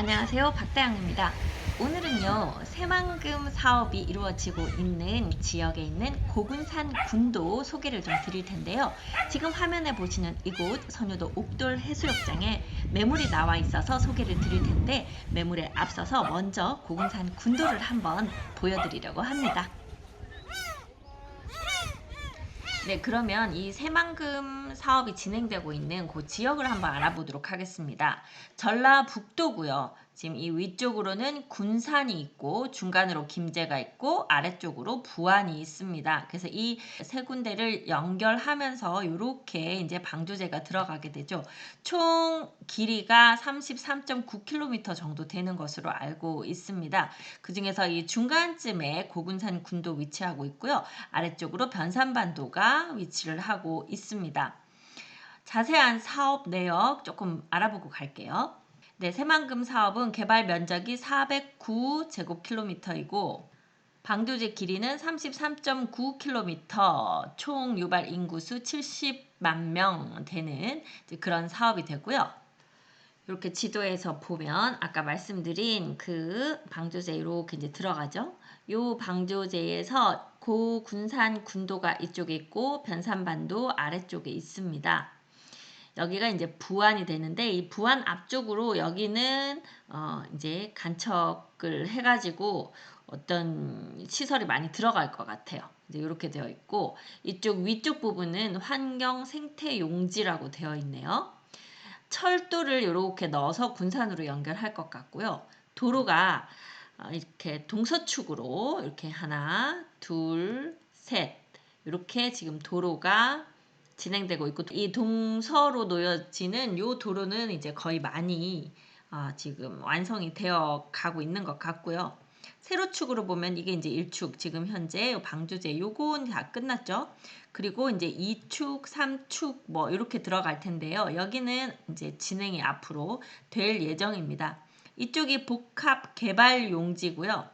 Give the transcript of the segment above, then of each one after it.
안녕하세요. 박다영입니다. 오늘은요, 새만금 사업이 이루어지고 있는 지역에 있는 고군산 군도 소개를 좀 드릴 텐데요. 지금 화면에 보시는 이곳 선유도 옥돌 해수욕장에 매물이 나와 있어서 소개를 드릴 텐데, 매물에 앞서서 먼저 고군산 군도를 한번 보여드리려고 합니다. 네, 그러면 이 새만금 사업이 진행되고 있는 그 지역을 한번 알아보도록 하겠습니다. 전라북도고요. 지금 이 위쪽으로는 군산이 있고 중간으로 김제가 있고 아래쪽으로 부안이 있습니다. 그래서 이 세 군데를 연결하면서 이렇게 이제 방조제가 들어가게 되죠. 총 길이가 33.9km 정도 되는 것으로 알고 있습니다. 그중에서 이 중간쯤에 고군산 군도 위치하고 있고요. 아래쪽으로 변산반도가 위치를 하고 있습니다. 자세한 사업 내역 조금 알아보고 갈게요. 네, 새만금 사업은 개발 면적이 409제곱킬로미터이고 방조제 길이는 33.9km, 총 유발 인구수 70만 명 되는 그런 사업이 되고요. 이렇게 지도에서 보면 아까 말씀드린 그 방조제 이렇게 이제 들어가죠. 요 방조제에서 고군산 군도가 이쪽에 있고 변산반도 아래쪽에 있습니다. 여기가 이제 부안이 되는데 이 부안 앞쪽으로 여기는 이제 간척을 해가지고 어떤 시설이 많이 들어갈 것 같아요. 이제 이렇게 되어 있고 이쪽 위쪽 부분은 환경 생태 용지라고 되어 있네요. 철도를 이렇게 넣어서 군산으로 연결할 것 같고요. 도로가 이렇게 동서축으로 이렇게 하나, 둘, 셋 이렇게 지금 도로가 진행되고 있고 이 동서로 놓여지는 이 도로는 이제 거의 많이 지금 완성이 되어 가고 있는 것 같고요. 세로축으로 보면 이게 이제 1축 지금 현재 방조제 요건 다 끝났죠. 그리고 이제 2축, 3축 뭐 이렇게 들어갈 텐데요. 여기는 이제 진행이 앞으로 될 예정입니다. 이쪽이 복합 개발 용지고요.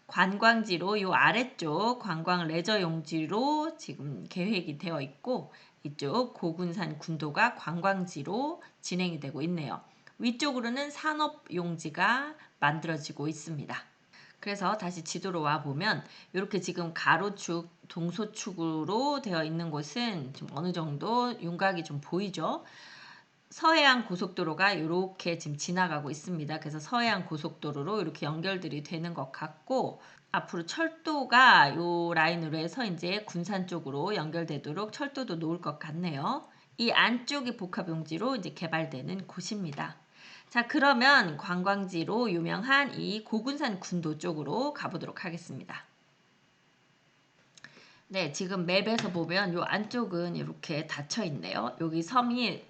관광지로 요 아래쪽 관광 레저 용지로 지금 계획이 되어 있고 이쪽 고군산 군도가 관광지로 진행이 되고 있네요. 위쪽으로는 산업 용지가 만들어지고 있습니다. 그래서 다시 지도로 와 보면 이렇게 지금 가로축, 동서축으로 되어 있는 곳은 좀 어느 정도 윤곽이 좀 보이죠. 서해안 고속도로가 이렇게 지금 지나가고 있습니다. 그래서 서해안 고속도로로 이렇게 연결들이 되는 것 같고 앞으로 철도가 이 라인으로 해서 이제 군산 쪽으로 연결되도록 철도도 놓을 것 같네요. 이 안쪽이 복합용지로 이제 개발되는 곳입니다. 자, 그러면 관광지로 유명한 이 고군산 군도 쪽으로 가보도록 하겠습니다. 네, 지금 맵에서 보면 요 안쪽은 이렇게 닫혀 있네요. 여기 섬이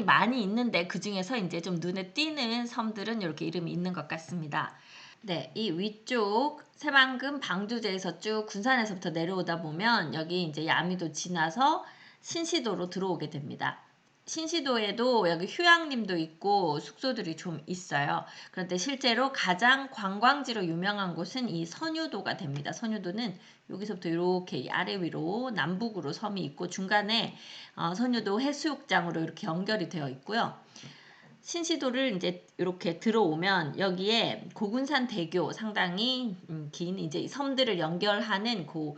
많이 있는데 그 중에서 이제 좀 눈에 띄는 섬들은 이렇게 이름이 있는 것 같습니다. 네, 이 위쪽 새만금 방조제에서 쭉 군산에서부터 내려오다 보면 여기 이제 야미도 지나서 신시도로 들어오게 됩니다. 신시도에도 여기 휴양림도 있고 숙소들이 좀 있어요. 그런데 실제로 가장 관광지로 유명한 곳은 이 선유도가 됩니다. 선유도는 여기서부터 이렇게 아래 위로 남북으로 섬이 있고 중간에 선유도 해수욕장으로 이렇게 연결이 되어 있고요. 신시도를 이제 이렇게 들어오면 여기에 고군산 대교 상당히 긴 이제 섬들을 연결하는 그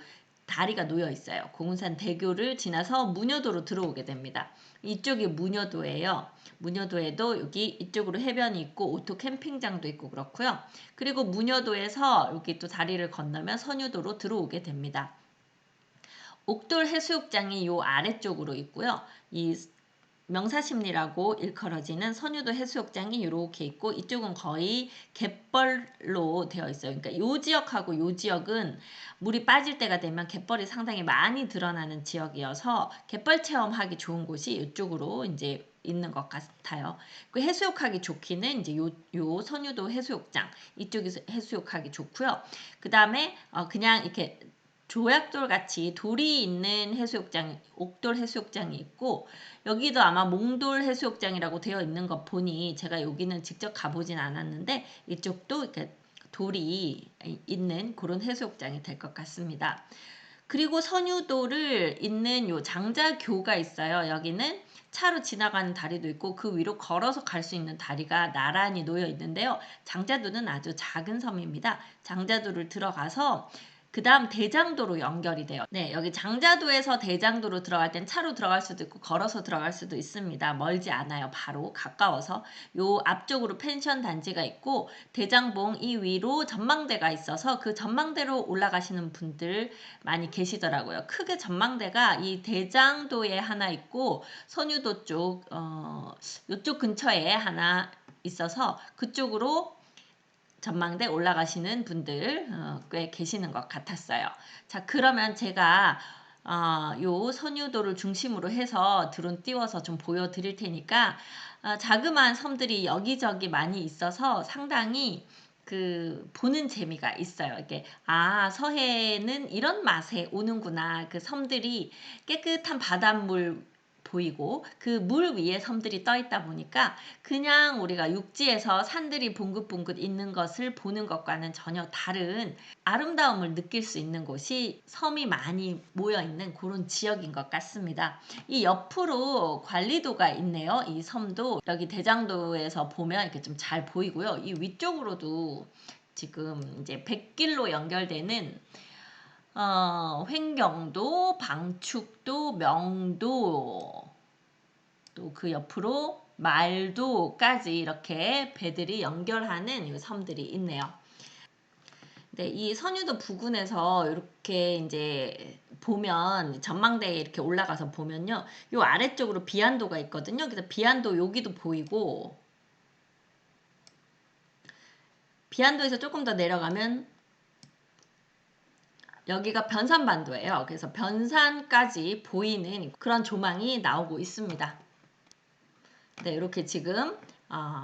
다리가 놓여 있어요. 고군산 대교를 지나서 문여도로 들어오게 됩니다. 이쪽이 문여도예요. 문여도에도 여기 이쪽으로 해변이 있고 오토 캠핑장도 있고 그렇고요. 그리고 문여도에서 여기 또 다리를 건너면 선유도로 들어오게 됩니다. 옥돌 해수욕장이 요 아래쪽으로 있고요. 이 명사심리라고 일컬어지는 선유도 해수욕장이 이렇게 있고 이쪽은 거의 갯벌로 되어 있어요. 그러니까 요 지역하고 요 지역은 물이 빠질 때가 되면 갯벌이 상당히 많이 드러나는 지역이어서 갯벌 체험하기 좋은 곳이 이쪽으로 이제 있는 것 같아요. 그 해수욕하기 좋기는 이제 요 선유도 해수욕장 이쪽에서 해수욕하기 좋고요. 그 다음에 그냥 이렇게 조약돌 같이 돌이 있는 해수욕장, 옥돌 해수욕장이 있고 여기도 아마 몽돌 해수욕장이라고 되어 있는 것 보니 제가 여기는 직접 가보진 않았는데 이쪽도 이렇게 돌이 있는 그런 해수욕장이 될 것 같습니다. 그리고 선유도를 잇는 요 장자교가 있어요. 여기는 차로 지나가는 다리도 있고 그 위로 걸어서 갈 수 있는 다리가 나란히 놓여 있는데요. 장자도는 아주 작은 섬입니다. 장자도를 들어가서 그 다음 대장도로 연결이 돼요. 네, 여기 장자도에서 대장도로 들어갈 땐 차로 들어갈 수도 있고 걸어서 들어갈 수도 있습니다. 멀지 않아요. 바로 가까워서. 요 앞쪽으로 펜션 단지가 있고 대장봉 이 위로 전망대가 있어서 그 전망대로 올라가시는 분들 많이 계시더라고요. 크게 전망대가 이 대장도에 하나 있고 선유도 쪽, 이쪽 근처에 하나 있어서 그쪽으로 전망대 올라가시는 분들 꽤 계시는 것 같았어요. 자, 그러면 제가 요 선유도를 중심으로 해서 드론 띄워서 좀 보여드릴 테니까 자그마한 섬들이 여기저기 많이 있어서 상당히 그 보는 재미가 있어요. 이게 서해는 이런 맛에 오는구나. 그 섬들이 깨끗한 바닷물 보이고 그 물 위에 섬들이 떠 있다 보니까 그냥 우리가 육지에서 산들이 붕긋붕긋 있는 것을 보는 것과는 전혀 다른 아름다움을 느낄 수 있는 곳이 섬이 많이 모여 있는 그런 지역인 것 같습니다. 이 옆으로 관리도가 있네요. 이 섬도 여기 대장도에서 보면 이렇게 좀 잘 보이고요. 이 위쪽으로도 지금 이제 백길로 연결되는 횡경도, 방축도, 명도, 또 그 옆으로 말도까지 이렇게 배들이 연결하는 이 섬들이 있네요. 네, 이 선유도 부근에서 이렇게 이제 보면 전망대에 이렇게 올라가서 보면요. 요 아래쪽으로 비안도가 있거든요. 그래서 비안도 여기도 보이고 비안도에서 조금 더 내려가면 여기가 변산반도예요. 그래서 변산까지 보이는 그런 조망이 나오고 있습니다. 네, 이렇게 지금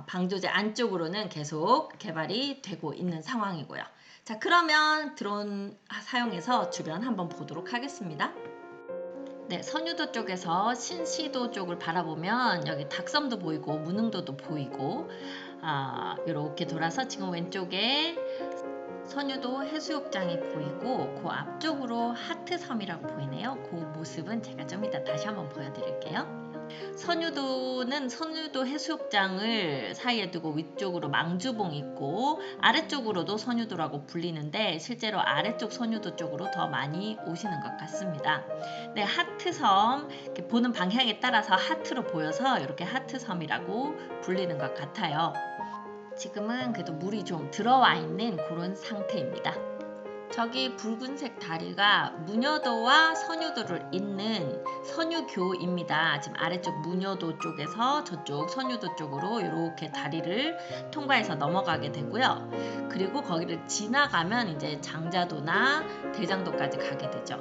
방조제 안쪽으로는 계속 개발이 되고 있는 상황이고요. 자, 그러면 드론 사용해서 주변 한번 보도록 하겠습니다. 네, 선유도 쪽에서 신시도 쪽을 바라보면 여기 닭섬도 보이고 무능도도 보이고 이렇게 돌아서 지금 왼쪽에 선유도 해수욕장이 보이고 그 앞쪽으로 하트섬이라고 보이네요. 그 모습은 제가 좀 이따 다시 한번 보여드릴게요. 선유도는 선유도 해수욕장을 사이에 두고 위쪽으로 망주봉 있고 아래쪽으로도 선유도라고 불리는데 실제로 아래쪽 선유도 쪽으로 더 많이 오시는 것 같습니다. 네, 하트섬 이렇게 보는 방향에 따라서 하트로 보여서 이렇게 하트섬이라고 불리는 것 같아요. 지금은 그래도 물이 좀 들어와 있는 그런 상태입니다. 저기 붉은색 다리가 무녀도와 선유도를 잇는 선유교입니다. 지금 아래쪽 무녀도 쪽에서 저쪽 선유도 쪽으로 이렇게 다리를 통과해서 넘어가게 되고요. 그리고 거기를 지나가면 이제 장자도나 대장도까지 가게 되죠.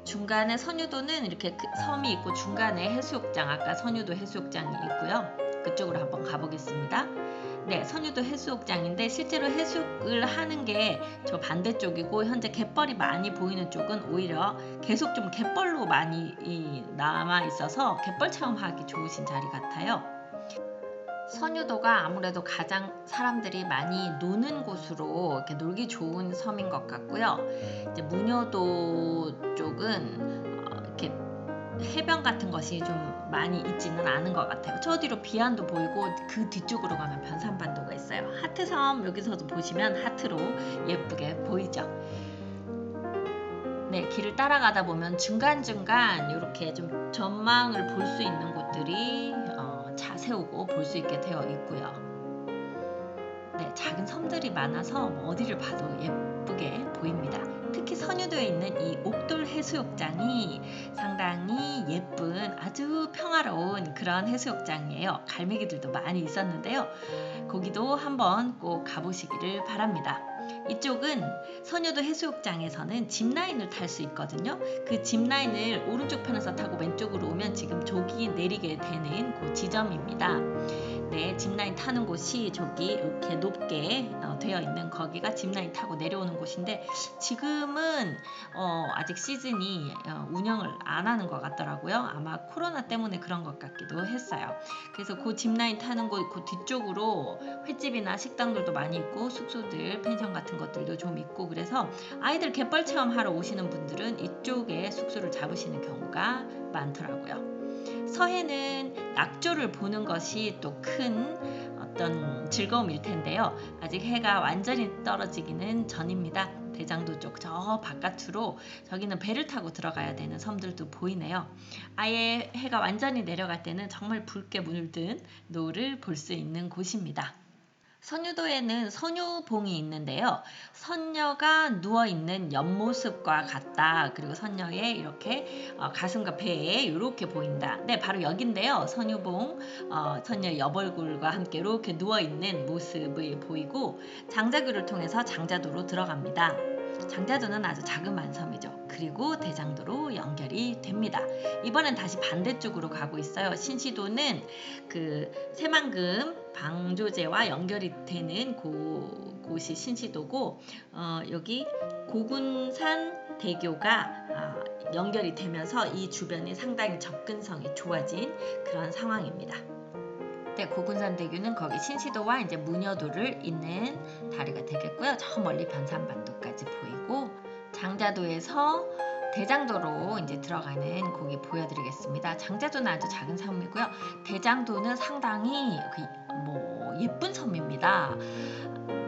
중간에 선유도는 이렇게 섬이 있고 중간에 해수욕장, 아까 선유도 해수욕장이 있고요. 그쪽으로 한번 가보겠습니다. 네, 선유도 해수욕장인데 실제로 해수욕을 하는 게 저 반대쪽이고 현재 갯벌이 많이 보이는 쪽은 오히려 계속 좀 갯벌로 많이 남아 있어서 갯벌 체험하기 좋으신 자리 같아요. 선유도가 아무래도 가장 사람들이 많이 노는 곳으로 이렇게 놀기 좋은 섬인 것 같고요. 이제 무녀도 쪽은 이렇게 해변 같은 것이 좀 많이 있지는 않은 것 같아요. 저 뒤로 비안도 보이고 그 뒤쪽으로 가면 변산반도가 있어요. 하트섬 여기서도 보시면 하트로 예쁘게 보이죠. 네, 길을 따라가다 보면 중간중간 이렇게 좀 전망을 볼 수 있는 곳들이 차 세우고 볼 수 있게 되어 있고요. 네, 작은 섬들이 많아서 어디를 봐도 예쁘게 보입니다. 특히 선유도에 있는 이 옥돌 해수욕장이 상당히 예쁜 아주 평화로운 그런 해수욕장이에요. 갈매기들도 많이 있었는데요. 거기도 한번 꼭 가보시기를 바랍니다. 이쪽은 선유도 해수욕장에서는 짚라인을 탈 수 있거든요. 그 짚라인을 오른쪽 편에서 타고 왼쪽으로 오면 지금 저기 내리게 되는 그 지점입니다. 네, 짚라인 타는 곳이 저기 이렇게 높게 되어 있는 거기가 짚라인 타고 내려오는 곳인데 지금은 아직 시즌이 운영을 안 하는 것 같더라고요. 아마 코로나 때문에 그런 것 같기도 했어요. 그래서 그 짚라인 타는 곳 그 뒤쪽으로 횟집이나 식당들도 많이 있고 숙소들, 펜션 같은 같은 것들도 좀 있고, 그래서 아이들 갯벌 체험하러 오시는 분들은 이쪽에 숙소를 잡으시는 경우가 많더라고요. 서해는 낙조를 보는 것이 또 큰 어떤 즐거움일 텐데요. 아직 해가 완전히 떨어지기는 전입니다. 대장도 쪽 저 바깥으로 저기는 배를 타고 들어가야 되는 섬들도 보이네요. 아예 해가 완전히 내려갈 때는 정말 붉게 물든 노을 볼 수 있는 곳입니다. 선유도에는 선유봉이 있는데요. 선녀가 누워있는 옆모습과 같다. 그리고 선녀의 이렇게 가슴과 배에 이렇게 보인다. 네, 바로 여긴데요. 선유봉, 선녀 옆얼굴과 함께 이렇게 누워있는 모습이 보이고, 장자교를 통해서 장자도로 들어갑니다. 장자도는 아주 자그마한 섬이죠. 그리고 대장도로 연결이 됩니다. 이번엔 다시 반대쪽으로 가고 있어요. 신시도는 그 새만금 방조제와 연결이 되는 곳이 신시도고, 여기 고군산 대교가 연결이 되면서 이 주변이 상당히 접근성이 좋아진 그런 상황입니다. 네, 고군산대교는 거기 신시도와 이제 무녀도를 잇는 다리가 되겠고요. 저 멀리 변산반도까지 보이고, 장자도에서 대장도로 이제 들어가는 곳이 보여드리겠습니다. 장자도는 아주 작은 섬이고요. 대장도는 상당히 예쁜 섬입니다.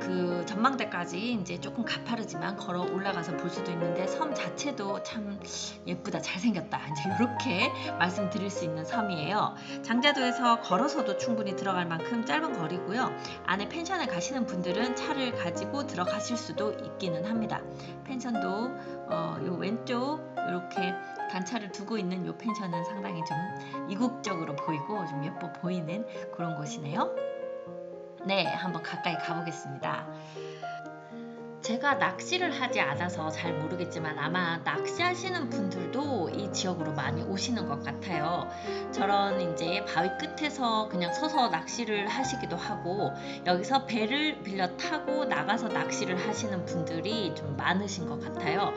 그 전망대까지 이제 조금 가파르지만 걸어 올라가서 볼 수도 있는데, 섬 자체도 참 예쁘다, 잘생겼다, 이제 이렇게 말씀드릴 수 있는 섬이에요. 장자도에서 걸어서도 충분히 들어갈 만큼 짧은 거리고요. 안에 펜션에 가시는 분들은 차를 가지고 들어가실 수도 있기는 합니다. 펜션도 요 왼쪽 이렇게 단차를 두고 있는 요 펜션은 상당히 좀 이국적으로 보이고 좀 예뻐 보이는 그런 곳이네요. 네, 한번 가까이 가보겠습니다. 제가 낚시를 하지 않아서 잘 모르겠지만 아마 낚시하시는 분들도 이 지역으로 많이 오시는 것 같아요. 저런 이제 바위 끝에서 그냥 서서 낚시를 하시기도 하고, 여기서 배를 빌려 타고 나가서 낚시를 하시는 분들이 좀 많으신 것 같아요.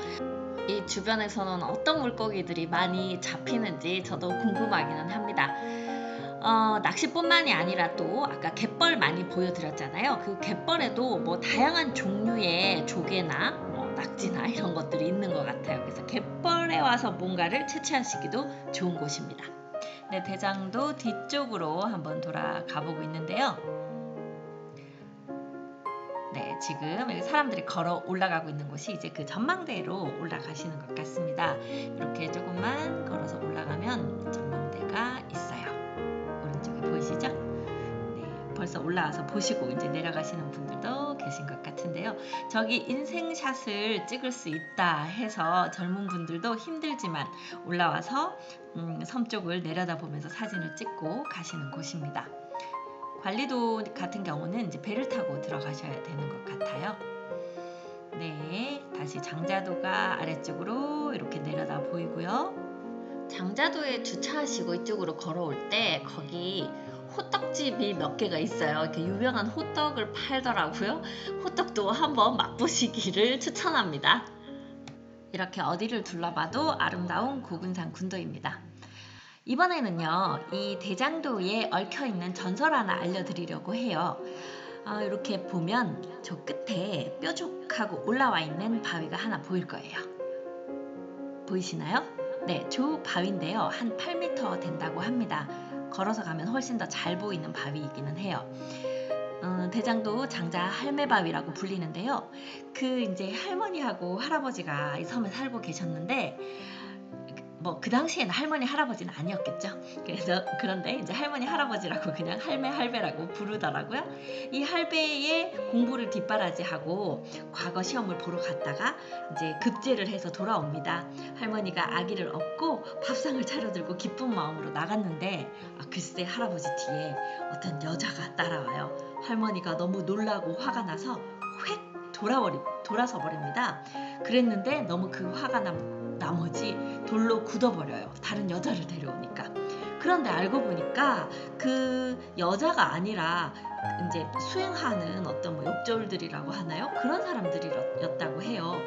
이 주변에서는 어떤 물고기들이 많이 잡히는지 저도 궁금하기는 합니다. 낚시뿐만이 아니라 또 아까 갯벌 많이 보여드렸잖아요. 그 갯벌에도 뭐 다양한 종류의 조개나 낙지나 이런 것들이 있는 것 같아요. 그래서 갯벌에 와서 뭔가를 채취하시기도 좋은 곳입니다. 네, 대장도 뒤쪽으로 한번 돌아가 보고 있는데요. 네, 지금 여기 사람들이 걸어 올라가고 있는 곳이 이제 그 전망대로 올라가시는 것 같습니다. 이렇게 조금만 걸어서 올라가면 전망대가 있어요. 오른쪽에 보이시죠? 네, 벌써 올라와서 보시고 이제 내려가시는 분들도 계신 것 같은데요. 저기 인생샷을 찍을 수 있다 해서 젊은 분들도 힘들지만 올라와서 섬 쪽을 내려다보면서 사진을 찍고 가시는 곳입니다. 관리도 같은 경우는 이제 배를 타고 들어가셔야 되는 것 같아요. 네, 다시 장자도가 아래쪽으로 이렇게 내려다 보이고요. 장자도에 주차하시고 이쪽으로 걸어올 때 거기 호떡집이 몇 개가 있어요. 이렇게 유명한 호떡을 팔더라고요. 호떡도 한번 맛보시기를 추천합니다. 이렇게 어디를 둘러봐도 아름다운 고군산 군도입니다. 이번에는요, 이 대장도에 얽혀있는 전설 하나 알려드리려고 해요. 이렇게 보면 저 끝에 뾰족하고 올라와 있는 바위가 하나 보일 거예요. 보이시나요? 네, 저 바위인데요. 한 8m 된다고 합니다. 걸어서 가면 훨씬 더 잘 보이는 바위이기는 해요. 대장도 장자 할매바위라고 불리는데요. 그 이제 할머니하고 할아버지가 이 섬에 살고 계셨는데, 그 당시에는 할머니 할아버지는 아니었겠죠. 그런데 이제 할머니 할아버지라고 그냥 할매 할배라고 부르더라고요. 이 할배의 공부를 뒷바라지하고 과거 시험을 보러 갔다가 이제 급제를 해서 돌아옵니다. 할머니가 아기를 업고 밥상을 차려들고 기쁜 마음으로 나갔는데, 글쎄 할아버지 뒤에 어떤 여자가 따라와요. 할머니가 너무 놀라고 화가 나서 휙 돌아서 버립니다. 그랬는데 너무 그 화가 나머지 돌로 굳어버려요. 다른 여자를 데려오니까. 그런데 알고 보니까 그 여자가 아니라 이제 수행하는 어떤 욕졸들이라고 하나요? 그런 사람들이었다고 해요.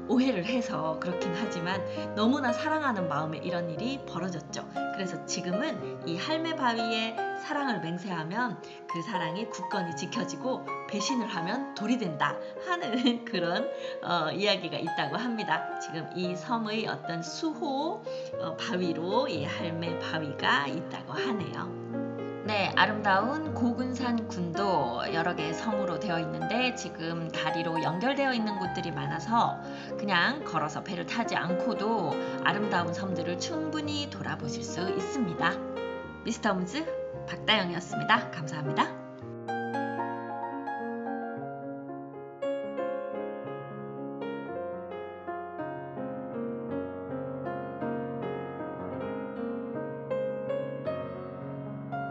오해를 해서 그렇긴 하지만 너무나 사랑하는 마음에 이런 일이 벌어졌죠. 그래서 지금은 이 할매 바위의 사랑을 맹세하면 그 사랑이 굳건히 지켜지고 배신을 하면 돌이 된다 하는 그런 이야기가 있다고 합니다. 지금 이 섬의 어떤 수호 바위로 이 할매 바위가 있다고 하네요. 네, 아름다운 고군산 군도 여러 개의 섬으로 되어 있는데 지금 다리로 연결되어 있는 곳들이 많아서 그냥 걸어서 배를 타지 않고도 아름다운 섬들을 충분히 돌아보실 수 있습니다. 미스터 홈즈 박다영이었습니다. 감사합니다.